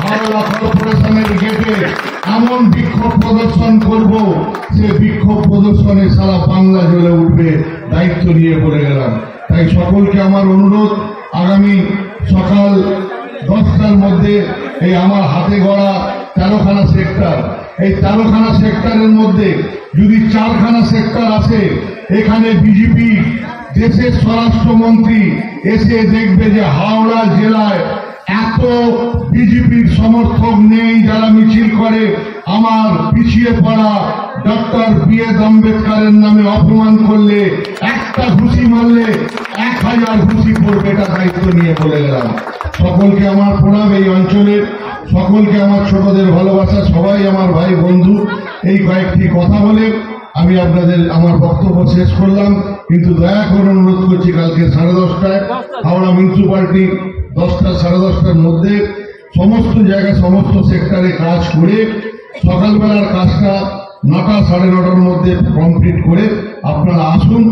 হাওড়া কর্পোরেশনের গেটে এমন বিক্ষোভ প্রদর্শন করব, সে বিক্ষোভ প্রদর্শনে সারা বাংলা জ্বলে উঠবে, দায়িত্ব নিয়ে বলে গেলাম। তাই সকলকে আমার অনুরোধ, আগামী সকাল 10টার মধ্যে এই আমার হাতে গড়া 13খানা সেক্টর, এই 13খানা সেক্টরের মধ্যে যদি 4খানা সেক্টর আসে, এখানে বিজেপি দেশের স্বরাষ্ট্রমন্ত্রী এসে দেখবে যে হাওড়া জেলায় এত বিজেপির সমর্থক নেই যারা মিছিল করে আমার পিছিয়ে পড়া ডক্টর বি.এস. আম্বেদকরের নামে অপমান করলে, একটা ঘুষি মারলে 1000 ঘুষি পড়বে। এটা দায়িত্ব নিয়ে বলে গেলাম। সকলকে আমার প্রণাম। এই অঞ্চলের সকলকে আমার ছোটদের ভালোবাসা, সবাই আমার ভাই বন্ধু। এই কয়েকটি কথা বলে আমি আপনাদের আমার বক্তব্য শেষ করলাম, কিন্তু দয়া করে অনুরোধ করছি কালকে 10:30টায় হাওড়া মিউনিসিপ্যালিটি 10টা 10:30টার মধ্যে সমস্ত জায়গায় সমস্ত সেক্টরে কাজ করে সকালবেলার কাজটা 9টা 9:30টার মধ্যে কমপ্লিট করে আপনারা আসুন,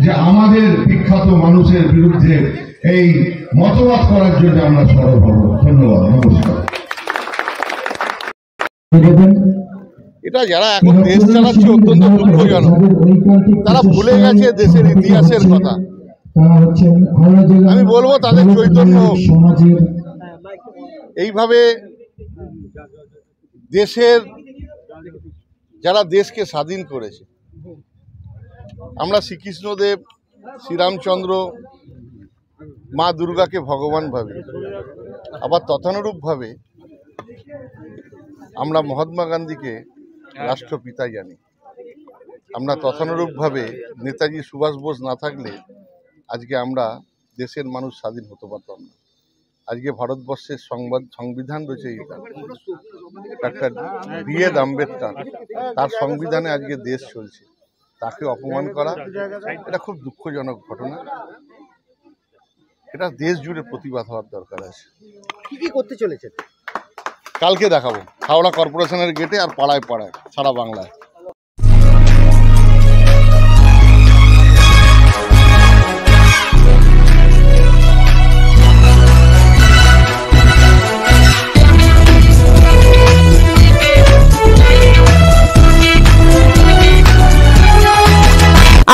যে আমাদের বিখ্যাত মানুষের বিরুদ্ধে এই মতবাদ করার জন্য আমরা সরব হব। ধন্যবাদ, নমস্কার। এটা যারা এখন দেশ চালাচ্ছে অত্যন্ত দুঃখজনক। তারা ভুলে গেছে দেশের ইতিহাসের কথা। আমি বলবো তাদের চৈতন্য এইভাবে দেশের যারা দেশকে স্বাধীন করেছে, আমরা শ্রীকৃষ্ণদেব, শ্রীরামচন্দ্র, মা দুর্গাকে ভগবান ভাবি, আবার তথানুরূপভাবে আমরা মহাত্মা গান্ধীকে রাষ্ট্রপিতা জানি। আমরা তথানুরূপভাবে নেতাজি সুভাষ বোস না থাকলে আজকে আমরা দেশের মানুষ স্বাধীন হতে পারতাম না। আজকে ভারতবর্ষের সংবিধান রচয়িতা ডক্টর বি.এস. আম্বেদকর, তার সংবিধানে আজকে দেশ চলছে, তাকে অপমান করা এটা খুব দুঃখজনক ঘটনা। এটা দেশ জুড়ে প্রতিবাদ হওয়ার দরকার আছে। কি করতে চলেছে কালকে দেখাবো হাওড়া কর্পোরেশনের গেটে আর পাড়ায় পাড়ায় সারা বাংলায়।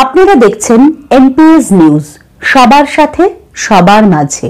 আপনারা দেখছেন NPS নিউজ, সবার সাথে সবার মাঝে।